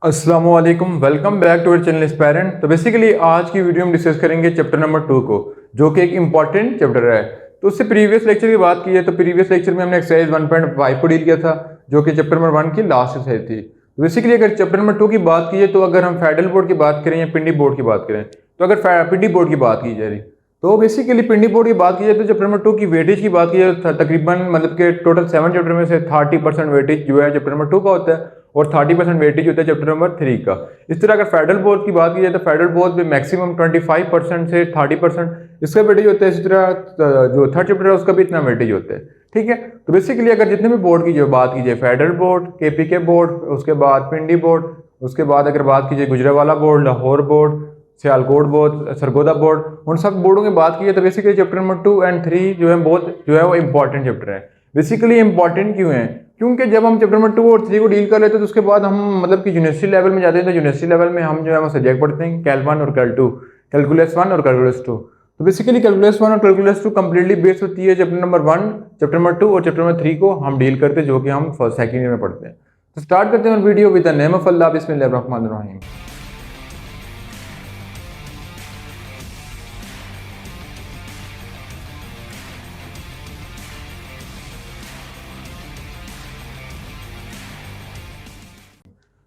अस्सलामुअलैकुम, welcome back to our channel aspirant. तो basically आज की वीडियो में डिस्कस करेंगे चैप्टर नंबर 2 को, जो कि एक इंपॉर्टेंट चैप्टर है। तो उससे प्रीवियस लेक्चर की बात की है तो प्रीवियस लेक्चर में हमने एक्सरसाइज 1.5 को डील किया था, जो कि चैप्टर नंबर 1 की लास्ट एक्सरसाइज थी। तो बेसिकली अगर चैप्टर नंबर 2 की बात की जाए तो अगर हम फेडरल बोर्ड की बात करें या पिंडी बोर्ड की बात करें, तो अगर पिंडी बोर्ड की बात की जाए तो बेसिकली पिंडी बोर्ड की बात की जाए तो चैप्टर नंबर 2 की वेटेज की बात की जाए तो तकरीबन मतलब कि टोटल 7 चैप्टर में से 30% वेटेज जो है चैप्टर नंबर 2 का होता है और 30% वेटेज होता है चैप्टर नंबर 3 का। इस तरह अगर फेडरल बोर्ड की बात की जाए तो फेडरल बोर्ड में मैक्सिमम 25% से 30% इसका वेटेज होता है। इसी तरह जो थर्ड चैप्टर है उसका भी इतना वेटेज होता है। ठीक है, तो बेसिकली अगर जितने भी बोर्ड की जो बात की जाए, फेडरल बोर्ड, केपीके बोर्ड, उसके बाद पिंडी बोर्ड, उसके बाद अगर बात की जाए Gujranwala board, Lahore board, Sialkot board, Sargodha board, उन सब बोर्डों की बात की जाए तो बेसिकली चैप्टर नंबर 2 एंड 3 जो है बहुत जो है वो इंपॉर्टेंट चैप्टर है। बेसिकली इंपॉर्टेंट क्यों है? क्योंकि जब हम चैप्टर नंबर 2 और 3 को डील कर लेते हैं तो उसके बाद हम मतलब कि यूनिवर्सिटी लेवल में जाते हैं। तो यूनिवर्सिटी लेवल में हम जो है वो सब्जेक्ट पढ़ते हैं कैल 1 और कैल 2, कैलकुलस 1 और कैलकुलस 2। तो बेसिकली कैलकुलस 1 और कैलकुलस 2 कंप्लीटली बेस्ड होती है चैप्टर नंबर 1, चैप्टर नंबर 2 और चैप्टर नंबर 3 को हम डील करते हैं, जो कि हम फर्स्ट सेकंड ईयर में पढ़ते हैं। तो स्टार्ट करते हैं video with the name of Allah, बिस्मिल्लाहिर्रहमानिर्रहीम।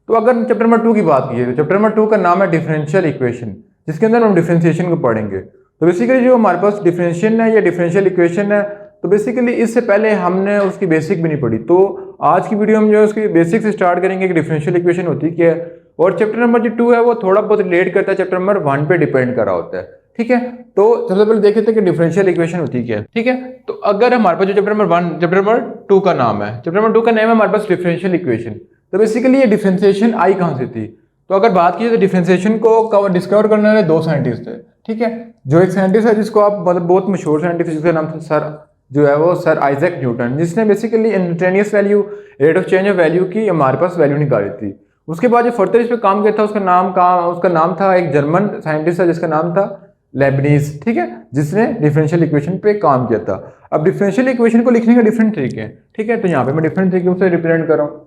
तो अगर चैप्टर नंबर 2 की बात की है तो चैप्टर नंबर 2 का नाम है डिफरेंशियल इक्वेशन, जिसके अंदर हम डिफरेंशिएशन को पढ़ेंगे। तो बेसिकली जो हमारे पास डिफरेंशिएशन है या डिफरेंशियल इक्वेशन है, तो बेसिकली इससे पहले हमने उसकी बेसिक भी नहीं पढ़ी। तो आज की वीडियो में जो है उसकी बेसिक से स्टार्ट करेंगे कि डिफरेंशियल इक्वेशन होती क्या है। और चैप्टर नंबर जो 2 है वो थोड़ा बहुत रिलेट करता है चैप्टर नंबर 1 पे डिपेंड कर रहा होता है। ठीक है, तो सबसे पहले देख लेते हैं कि डिफरेंशियल इक्वेशन होती क्या है। ठीक है, तो अगर हमारे पास जो चैप्टर नंबर 1 चैप्टर नंबर 2 का नाम है, चैप्टर नंबर 2 का नाम है हमारे पास डिफरेंशियल इक्वेशन। तो बेसिकली ये डिफरेंशिएशन आई कहाँ से थी? तो अगर बात की तो डिफरेंशिएशन को डिस्कवर करने वाले दो साइंटिस्ट थे। ठीक है, जो एक साइंटिस्ट है जिसको आप मतलब बहुत मशहूर साइंटिस्ट जिसका नाम था सर जो है वो सर आइजैक न्यूटन, जिसने basically instantaneous value, rate of change of value की हमारे पास वैल्यू निकाली थी। उसके बाद जो फर्दर इस पर काम किया था उसका नाम था एक जर्मन साइंटिस्ट था जिसका नाम था लेबनीज। ठीक है, जिसने डिफरेंशियल इक्वेशन पे काम किया था। अब डिफरेंशियल इक्वेशन को लिखने का डिफरेंट तरीके हैं। ठीक है, तो यहाँ पे मैं डिफरेंट तरीके से रिप्रेजेंट कर रहा हूँ।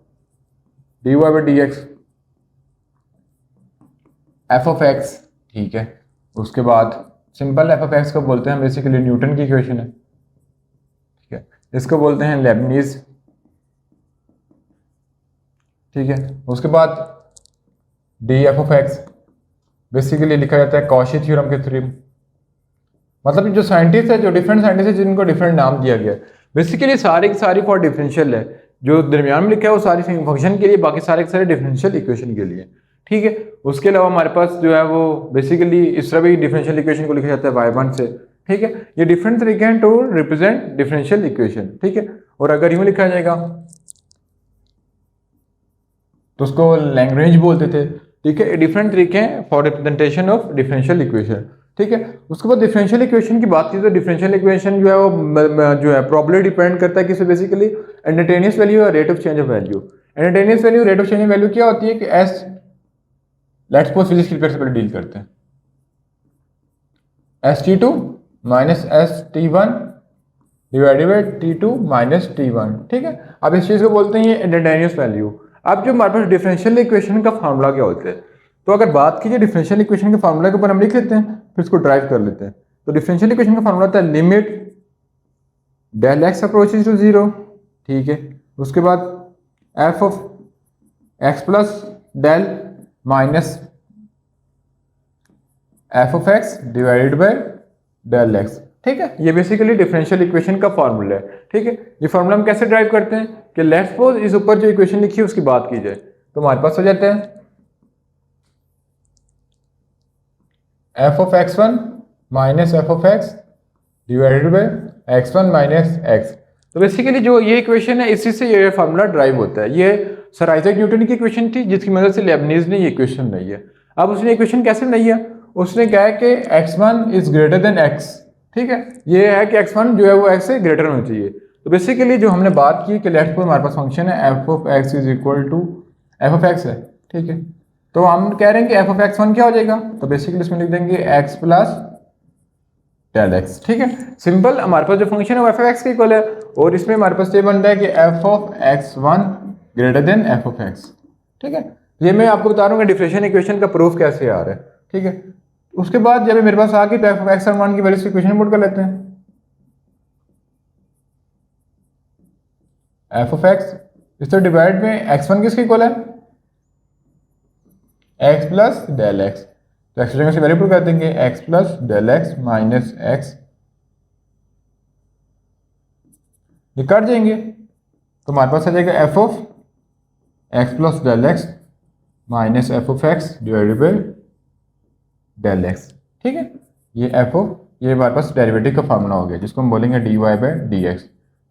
dy by d x f of x. ठीक है, उसके बाद सिंपल एफ ऑफ एक्स को बोलते हैं बेसिकली न्यूटन की इक्वेशन है। ठीक है, इसको बोलते हैं लेबनीज। ठीक है, उसके बाद D F of x basically लिखा जाता है कॉशी थ्योरम के थ्रू। मतलब जो साइंटिस्ट है, जो डिफरेंट साइंटिस्ट है जिनको डिफरेंट नाम दिया गया है। बेसिकली सारी की सारी फॉर डिफरेंशियल है, जो दरमियान में लिखा है वो सारी फंक्शन के लिए, बाकी सारे के सारे डिफरेंशियल इक्वेशन के लिए। ठीक है, उसके अलावा हमारे पास जो है वो बेसिकली इस तरह भी डिफरेंशियल इक्वेशन को लिखा जाता है y1 से। ठीक है, ये डिफरेंट तरीके हैं टू रिप्रेजेंट डिफरेंशियल इक्वेशन। ठीक है, और अगर यूं लिखा जाएगा तो उसको लैग्रेंज बोलते थे। ठीक है, डिफरेंट तरीके हैं for representation of differential equation. ठीक है, उसके बाद डिफरेंशियल इक्वेशन की बात की तो डिफरेंशियल इक्वेशन जो है वो जो है प्रॉब्लम डिपेंड करता है किसी बेसिकली इंस्टेंटेनियस वैल्यू और rate of change of value. Instantaneous value, rate of change of value क्या होती है कि एस, लेट्स सपोज फिजिक्स की पेपर से पहले डील करते हैं। ST2 minus ST1 divided by T2 minus T1। ठीक है, अब इस चीज को बोलते हैं ये इंस्टेंटेनियस वैल्यू। अब जो हमारे पास डिफरेंशियल इक्वेशन का फार्मूला क्या होता है, तो अगर बात कीजिए डिफरेंशियल इक्वेशन के फार्मूला के ऊपर हम लिख लेते हैं, फिर इसको ड्राइव कर लेते हैं। तो डिफरेंशियल इक्वेशन का फार्मूला होता है limit del x approaches to 0। ठीक है, उसके बाद f of x plus del minus f of x divided by del x. ठीक है, ये बेसिकली डिफरेंशियल इक्वेशन का फार्मूला है। ठीक है, ये फार्मूला हम कैसे ड्राइव करते हैं कि लेट्स सपोज इस ऊपर जो इक्वेशन लिखी है उसकी बात की जाए तो हमारे पास हो जाता है f of x1 minus f of x divided bye x1 minus x. तो बेसिकली जो ये इक्वेशन है इसी से ये फार्मूला ड्राइव होता है। ये सर आइजैक न्यूटन की इक्वेशन थी जिसकी मदद से लेबनीज ने ये इक्वेशन बनाई है। अब उसने इक्वेशन कैसे बनाई है? उसने कहा है कि x1 is greater than x। ठीक है, ये है कि x1 जो है वो x से ग्रेटर होना चाहिए। तो बेसिकली जो हमने बात की कि लेट्स सपोज हमारे पास फंक्शन है f of x is equal to f of x है। ठीक है, तो हम कह रहे हैं कि f ऑफ x1 क्या हो जाएगा, तो बेसिकली इसमें लिख देंगे x प्लस डेल एक्स। ठीक है, सिंपल हमारे पास जो फंक्शन है वो एफ ऑफ एक्स के इक्वल है और इसमें हमारे पास ये बनता है कि F of x1 greater than F of x. ठीक है, ये मैं आपको बता रहा हूँ कि डिफरेंशियल इक्वेशन का प्रूफ कैसे आ रहा है, ठीक है। उसके बाद जब मेरे पास आ गई तो एफ ऑफ एक्स और वन की वैल्यू से इक्वेशन पुट कर लेते हैं। एफ ऑफ एक्स इससे डिवाइड में एक्स वन किसके इक्वल है, एक्स प्लस डेल एक्स, तो एक्स की वैल्यू पुट कर देंगे x plus del x minus x, ये कट जाएंगे तो हमारे पास आ जाएगा f of x plus del x minus f of x divided by del x, ठीक है। ये एफ ऑफ, ये हमारे पास डेरिवेटिव का फार्मूला हो गया जिसको हम बोलेंगे d y by d x,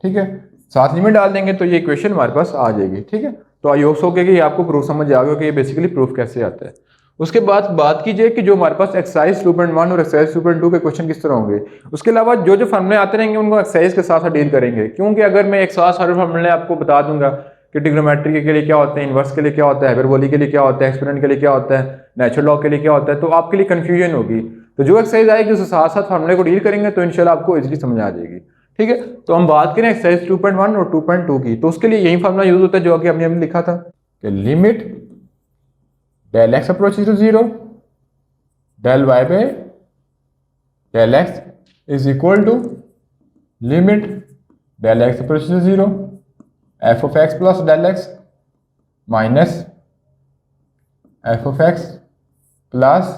ठीक है। साथ लिमिट डाल देंगे तो ये इक्वेशन हमारे पास आ जाएगी, ठीक है। तो आई होप कि ये आपको प्रूफ समझ आ गया कि ये बेसिकली प्रूफ कैसे आता है। उसके बाद बात कीजिए कि जो हमारे पास एक्सरसाइज 2.1 और एक्सरसाइज 2.2 के क्वेश्चन किस तरह होंगे। उसके अलावा जो जो फार्मूले आते रहेंगे उनको एक्सरसाइज के साथ डील करेंगे, क्योंकि अगर मैं एक साथ सारे फार्मूले आपको बता दूंगा कि ट्रिग्नोमेट्री के लिए क्या होते हैं, इन्वर्स के लिए क्या होता है, हाइपरबोलिक के लिए क्या होता है, एक्सपोनेंट के लिए क्या होता है, नेचुरल लॉग के लिए क्या होता है, तो आपके लिए कंफ्यूजन होगी। तो जो एक्सरसाइज आएगी उसके साथ साथ फार्मूले को डील करेंगे तो इंशाल्लाह आपको इजीली समझ आ जाएगी, ठीक है। तो हम बात करें एक्सरसाइज 2.1 और 2.2 की, तो उसके लिए यही फार्मूला यूज होता है जो कि हमने लिखा था कि limit del x approaches to zero del y by del x is equal to limit del x approaches to zero f of x plus del x minus f of x plus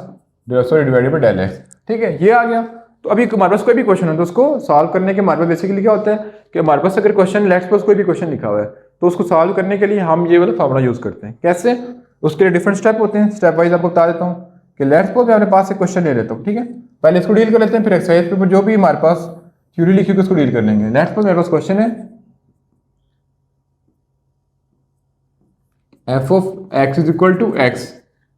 divided by del x, ठीक है। ये आ गया। तो अभी हमारे पास कोई भी question है तो उसको सॉल्व करने के हमारे पास बेसिकली क्या होता है कि हमारे पास अगर क्वेश्चन लेट्स सपोज कोई भी क्वेश्चन लिखा हुआ है तो उसको सॉल्व करने के लिए हम ये वाला फार्मूला यूज करते हैं। कैसे, उसके लिए डिफरेंट स्टेप होते हैं, स्टेप वाइज आपको बता देता हूँ कि लेट्स सपोज मैं अपने पास एक क्वेश्चन ले लेता हूँ, ठीक है। पहले इसको डील कर लेते हैं, फिर एक्सरसाइज पेपर जो भी हमारे पास थ्योरी लिखी होगी उसको डील कर लेंगे। लेट्स सपोज मेरे पास क्वेश्चन है f of x is equal to x,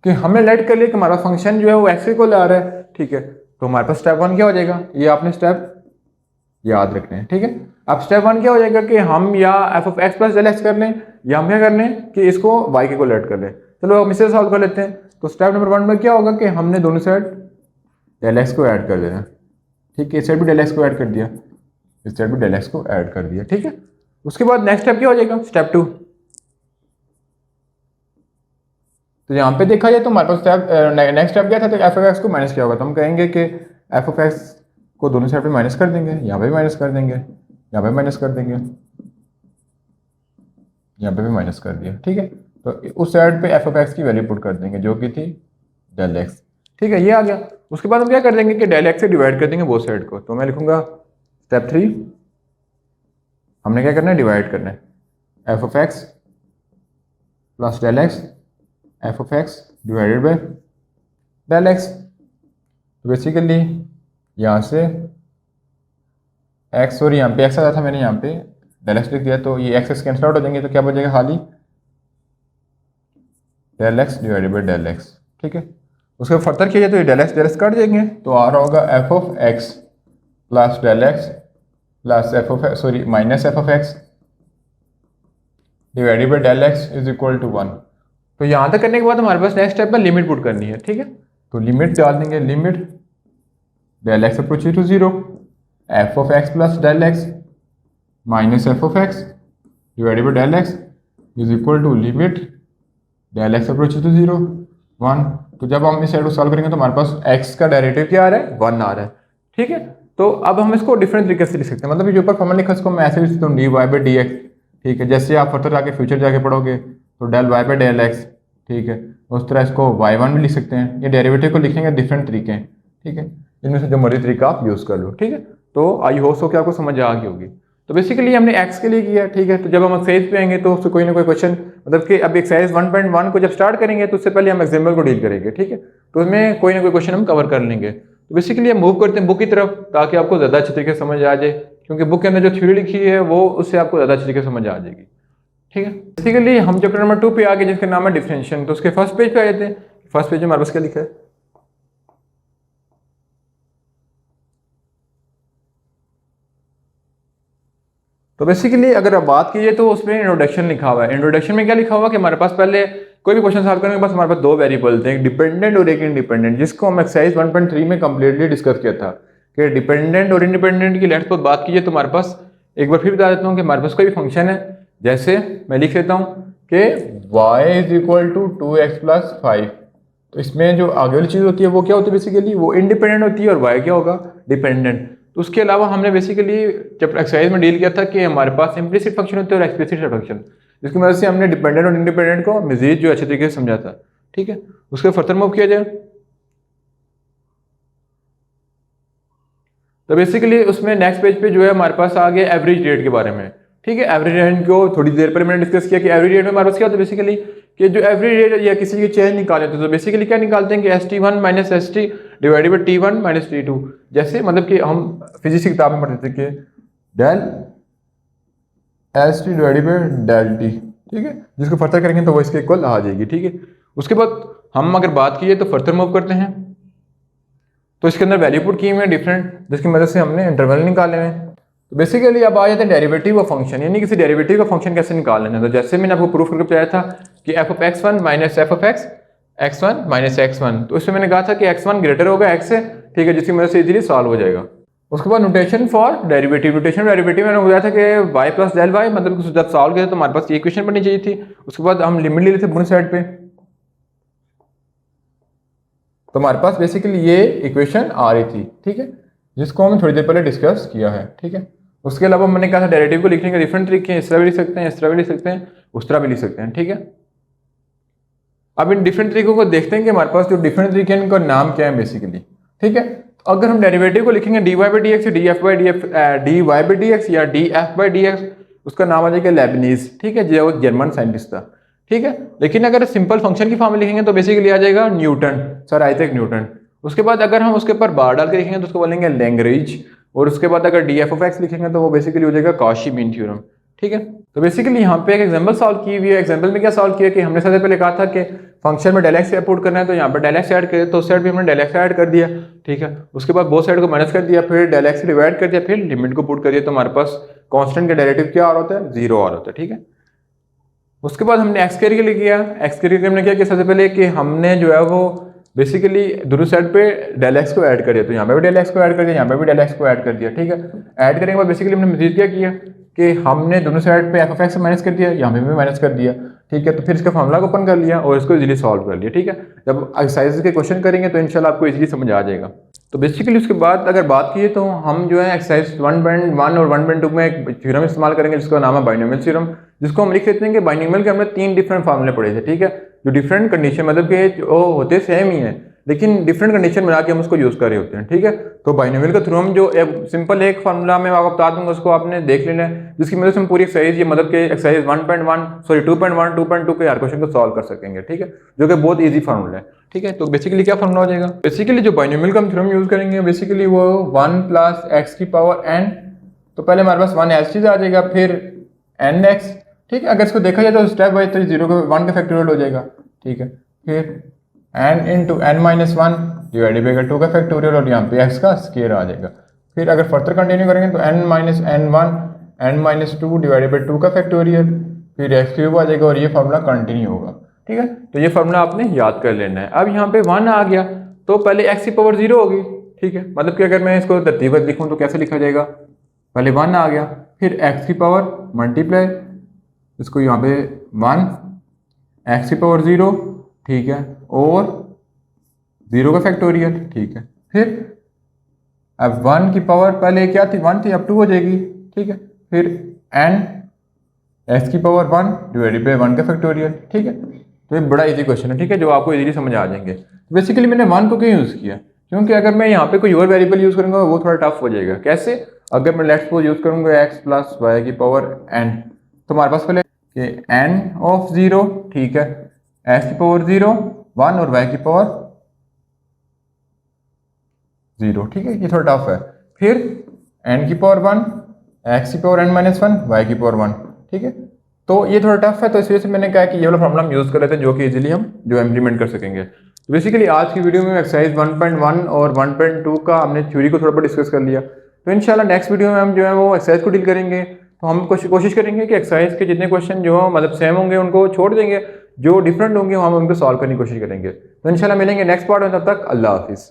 कि हमने लेट कर लिया कि हमारा फंक्शन जो है वो एक्स को ला रहा है, ठीक है। तो हमारे पास स्टेप वन क्या हो जाएगा, ये आपने स्टेप याद रखने हैं, ठीक है। अब स्टेप वन क्या हो जाएगा कि हम या f of x plus del x कर लें या हम क्या कर लें कि इसको वाई के को लेट कर लें। चलो हम इसे सॉल्व कर लेते हैं। तो स्टेप नंबर वन में क्या होगा कि हमने दोनों साइड डेल एक्स को ऐड कर देना, ठीक है। इस साइड भी डेल एक्स को ऐड कर दिया, इस साइड भी डेल एक्स को ऐड कर दिया, ठीक है। उसके बाद नेक्स्ट स्टेप क्या हो जाएगा, स्टेप टू। तो यहाँ पे देखा जाए तो हमारे पास स्टेप नेक्स्ट स्टेप क्या था, तो एफ ऑफ एक्स को माइनस किया होगा, तो हम कहेंगे कि एफ ऑफ एक्स को दोनों साइड पे माइनस कर देंगे, यहाँ पे भी माइनस कर देंगे, यहाँ पे माइनस कर देंगे, यहाँ पे भी माइनस कर दिया, ठीक है। तो उस साइड पे एफ ऑफ एक्स की वैल्यू पुट कर देंगे जो कि थी डेल एक्स, ठीक है। ये आ गया। उसके बाद हम क्या कर देंगे कि डेल एक्स से डिवाइड कर देंगे बोथ साइड को। तो मैं लिखूंगा स्टेप थ्री, हमने क्या करना है, डिवाइड करना है f of x plus del x f of x divided by del x. तो बेसिकली यहाँ से एक्स और यहाँ पे एक्स आया था, मैंने यहाँ पे डेल एक्स लिख दिया, तो ये एक्स कैंसिल आउट हो जाएंगे, तो क्या बचेगा खाली del x divided by del x, ठीक है। उसके बाद फर्दर किया जाए तो ये डेल एक्स काट जाएंगे, तो आ रहा होगा f of x plus del x plus f of sorry minus f of x divided by del x is equal to 1। तो यहाँ तक करने के बाद हमारे पास नेक्स्ट स्टेप में लिमिट पुट करनी है, ठीक है। तो लिमिट डाल देंगे, limit del x approaches to zero f of x plus del x minus f of x divided by del x is equal to limit del x approaches to zero 1। तो जब हम इस साइड को solve करेंगे तो हमारे पास x का derivative क्या आ रहा है, 1 आ रहा है, ठीक है। तो अब हम इसको डिफरेंट तरीके से लिख सकते हैं, मतलब ये जो ऊपर फॉर्मूला लिखा है इसको मैं ऐसे लिख सकता हूँ d y by d x, ठीक है। जैसे आप फर्दर जाके फ्यूचर जाके पढ़ोगे तो del y by del x, ठीक है। उस तरह इसको y1 भी लिख सकते हैं। ये डेरिवेटिव को लिखेंगे डिफरेंट तरीके हैं, ठीक है। इनमें से जो मर्जी तरीका आप यूज़ कर लो, ठीक है। तो आई होप सो कि आपको समझ आ गई होगी। तो बेसिकली हमने x के लिए किया, ठीक है। तो जब हम एक्सरसाइज पे आएंगे तो उससे कोई ना कोई क्वेश्चन, मतलब कि अब एक्सरसाइज 1.1 को जब स्टार्ट करेंगे तो उससे पहले हम एग्जाम्पल को डील करेंगे, ठीक है। तो उसमें कोई ना कोई क्वेश्चन हम कवर कर लेंगे। तो बेसिकली हम मूव करते हैं बुक की तरफ ताकि आपको ज़्यादा अच्छे तरीके से समझ आ जाए, क्योंकि बुक के अंदर जो थ्योरी लिखी है वो उससे आपको ज़्यादा अच्छे तरीके से समझ आ जाएगी, ठीक है। बेसिकली हम चैप्टर नंबर 2 पे आ गए जिसका नाम है डिफरेंशिएशन। तो उसके फर्स्ट पेज पे आ जाते हैं। फर्स्ट पेज में हमारे पास क्या लिखा है, तो बेसिकली अगर आप बात कीजिए तो उसमें इंट्रोडक्शन लिखा हुआ है। इंट्रोडक्शन में क्या लिखा हुआ है कि हमारे पास पहले कोई भी क्वेश्चन सॉल्व करने के बाद हमारे पास दो वेरिएबल थे, एक डिपेंडेंट और एक इंडिपेंडेंट, जिसको हम एक्सरसाइज 1.3 में कंप्लीटली डिस्कस किया था कि डिपेंडेंट और इंडिपेंडेंट की लेट्स बात कीजिए तो हमारे पास एक बार फिर बता देता हूँ कि हमारे पास कोई भी फंक्शन है, जैसे मैं लिख लेता हूँ कि y is equal to 2x plus 5। तो इसमें जो आगे वाली चीज़ होती है वो क्या होती है बेसिकली, वो इंडिपेंडेंट होती है और y क्या होगा, डिपेंडेंट। तो उसके अलावा हमने बेसिकली चैप्टर एक्सरसाइज में डील किया था कि हमारे पास इम्प्लिसिट फंक्शन होते हैं और एक्सप्लिसिट फंक्शन, जिसकी मदद से हमने डिपेंडेंट और इंडिपेंडेंट को मजीद जो अच्छे तरीके से समझा था। ठीक है, उसके फर्दर मूव किया जाए तो बेसिकली उसमें नेक्स्ट पेज पे जो है हमारे पास आ गया एवरेज रेट के बारे में। ठीक है, एवरेज रेट को थोड़ी देर पहले मैंने डिस्कस किया कि एवरेज रेट में हमारे पास क्या होता है बेसिकली, कि जो एवरेज रेट या किसी की चेंज निकाले तो बेसिकली क्या निकालते हैं कि ST1 minus ST divided by T1 minus T2। जैसे मतलब कि हम फिजिक्स की किताब में पढ़ते थे कि del ST divided by del T। ठीक है, जिसको फर्दर करेंगे तो वो इसके इक्वल आ जाएगी। ठीक है, उसके बाद हम अगर बात कीजिए तो फर्दर मूव करते हैं। तो इसके अंदर वैल्यू पुट किए हुए हैं डिफरेंट, जिसकी मदद से हमने इंटरवल निकाले हैं। तो बेसिकली अब आ जाते हैं डेरिवेटिव ऑफ फंक्शन, यानी किसी डेरिवेटिव का फंक्शन कैसे निकालना है। तो जैसे मैंने आपको प्रूफ करके बताया था कि f of x1 minus f of x1 minus x1, तो इसमें मैंने कहा था कि x1 ग्रेटर होगा x से। ठीक है, जिसकी मदद से इजीली सॉल्व हो जाएगा। उसके बाद notation for derivative, notation derivative मैंने बताया था कि y प्लस डेल वाई, मतलब जब सॉल्व किया तो हमारे पास ये इक्वेशन बननी चाहिए थी। उसके बाद हम लिमिट ले लेते दोनों साइड पे, तो हमारे पास बेसिकली ये इक्वेशन आ रही थी। ठीक है, जिसको हम थोड़ी देर पहले डिस्कस किया है। ठीक है, उसके अलावा मैंने कहा था डेरिवेटिव को लिखने के डिफरेंट तरीके हैं, इस तरह भी लिख सकते हैं, इस तरह भी लिख सकते हैं, उस तरह भी लिख सकते हैं। ठीक है, अब इन डिफरेंट तरीकों को देखते हैं कि हमारे पास जो डिफरेंट तरीके हैं उनका नाम क्या है बेसिकली। ठीक है, तो अगर हम डेरिवेटिव को लिखेंगे dy by d x, d f by d f, d y by d x या d f by d x, उसका नाम आ जाएगा लेबनीज। ठीक है, जो जर्मन साइंटिस्ट था। ठीक है, लेकिन अगर सिंपल फंक्शन की फॉर्म में लिखेंगे तो बेसिकली आ जाएगा न्यूटन, सर आइजैक न्यूटन। उसके बाद अगर हम उसके ऊपर बार डाल के लिखेंगे तो उसको बोलेंगे लैग्रेंज। और उसके बाद अगर डी एफ ऑफ एक्स लिखेंगे तो वो बेसिकली हो जाएगा कॉशी मीन थ्योरम। ठीक है, तो बेसिकली यहाँ पे एक एग्जांपल सॉल्व की हुई है। एग्जांपल में क्या सॉल्व किया कि हमने सबसे पहले कहा था कि फंक्शन में डेल एक्स पुट करना है, तो यहाँ पर डेल एक्स ऐड करें, तो उस साइड भी हमने डेल एक्स ऐड कर दिया। ठीक है, उसके बाद बोथ साइड को माइनस कर दिया, फिर डेल एक्स डिवाइड कर दिया, फिर लिमिट को पुट कर दिया, तो हमारे पास कांस्टेंट का डेरिवेटिव क्या आ रहा होता है, 0 आ रहा होता है। ठीक है, उसके बाद हमने एक्स के लिए किया। एक्स के लिए हमने क्या किया, सबसे पहले कि हमने जो है वो बेसिकली दोनों साइड पे डेल एक्स को ऐड कर दिया, तो यहाँ पे भी डेल एक्स को ऐड कर दिया, यहाँ पे भी डेल एक्स को ऐड कर दिया। ठीक है, ऐड करने के बाद बेसिकली हमने मजीद क्या किया कि हमने दोनों साइड पे एफ ऑफ एक्स माइनस कर दिया, यहाँ पे भी माइनस कर दिया। ठीक है, तो फिर इसका फॉर्मूला को ओपन कर लिया और इसको इजीली सॉल्व कर लिया। ठीक है, जब एक्सरसाइज के क्वेश्चन करेंगे तो इंशाल्लाह आपको इजीली समझ आ जाएगा। तो बेसिकली उसके बाद अगर बात की तो हम जो है एक्सरसाइज 1.1 और 1.2 में एक थ्योरम इस्तेमाल करेंगे जिसका नाम है बाइनोमियल थ्योरम, जिसको हम लिख लेते हैं कि बाइनोमियल के हमने 3 डिफरेंट फार्मूले पढ़े थे। ठीक है, जो डिफरेंट कंडीशन मतलब कि जो होते सेम ही है लेकिन डिफरेंट कंडीशन बना के हम उसको यूज कर रहे होते हैं। ठीक है, तो बाइनोमियल का थ्योरम जो सिंपल एक फार्मूला में आपको बता दूंगा, उसको आपने देख लेना है, जिसकी मदद से हम पूरी एक्सरसाइज ये मतलब कि एक्सरसाइज 1.1 सॉरी 2.1 2.2 के हर क्वेश्चन को सॉल्व कर सकेंगे। ठीक है, जो कि बहुत ईजी फार्मूला है। ठीक है, तो बेसिकली क्या फार्मूला हो जाएगा, बेसिकली जो बाइनोमियल का हम थ्योरम यूज करेंगे बेसिकली वो 1 प्लस एक्स की पावर n, तो पहले हमारे पास 1 एच आ जाएगा, फिर nx। ठीक है, अगर इसको देखा जाए तो स्टेप वाइज तो 0 का 1 का फैक्टोरियल हो जाएगा। ठीक है, फिर n into n minus 1 divided by 2 का फैक्टोरियल और यहाँ पे x का स्केयर आ जाएगा। फिर अगर फर्दर कंटिन्यू करेंगे तो n minus n1 n minus 2 divided by 2 का फैक्टोरियल, फिर x क्यूब आ जाएगा और ये फार्मूला कंटिन्यू होगा। ठीक है, तो ये फार्मूला आपने याद कर लेना है। अब यहाँ पे 1 आ गया तो पहले x की पावर 0 होगी। ठीक है, मतलब कि अगर मैं इसको तरतीबत लिखूँ तो कैसे लिखा जाएगा, पहले 1 आ गया, फिर x की पावर मल्टीप्लाई, इसको यहाँ पे 1 x की पावर 0। ठीक है, और 0 का फैक्टोरियल। ठीक है, फिर अब 1 की पावर पहले क्या थी, 1 थी, अब 2 हो जाएगी। ठीक है, फिर n x की पावर 1 डिवाइडेड बाई 1 का फैक्टोरियल। ठीक है, तो ये बड़ा इजी क्वेश्चन है। ठीक है, जो आपको इजीली समझ आ जाएंगे। बेसिकली मैंने 1 को क्यों यूज़ किया, क्योंकि अगर मैं यहाँ पे कोई और वेरिएबल यूज़ करूँगा वो थोड़ा टफ हो जाएगा। कैसे, अगर मैं लेट्स सपोज यूज़ करूँगा x प्लस वाई की पावर n, तो हमारे पास पहले कि n ऑफ 0, ठीक है, x की पावर 0 1 और y की पावर 0। ठीक है, ये थोड़ा टफ है। फिर n की पावर 1 x की पावर n माइनस 1 y की पावर 1। ठीक है, तो ये थोड़ा टफ है, तो इस वजह से मैंने कहा कि ये वाला प्रॉब्लम हम यूज़ कर लेते हैं जो कि इजीली हम जो इम्प्लीमेंट कर सकेंगे। तो बेसिकली आज की वीडियो में एक्सरसाइज 1.1 और 1.2 का हमने थ्योरी को थोड़ा बहुत डिस्कस कर लिया। तो इंशाल्लाह नेक्स्ट वीडियो में हम जो है वो एक्सरसाइज को डील करेंगे। तो हम कोशिश करेंगे कि एक्सरसाइज के जितने क्वेश्चन जो मतलब सेम होंगे उनको छोड़ देंगे, जो डिफरेंट होंगे हम उनको सॉल्व करने की कोशिश करेंगे। तो इंशाल्लाह मिलेंगे नेक्स्ट पार्ट में, तब तक अल्लाह हाफिज़।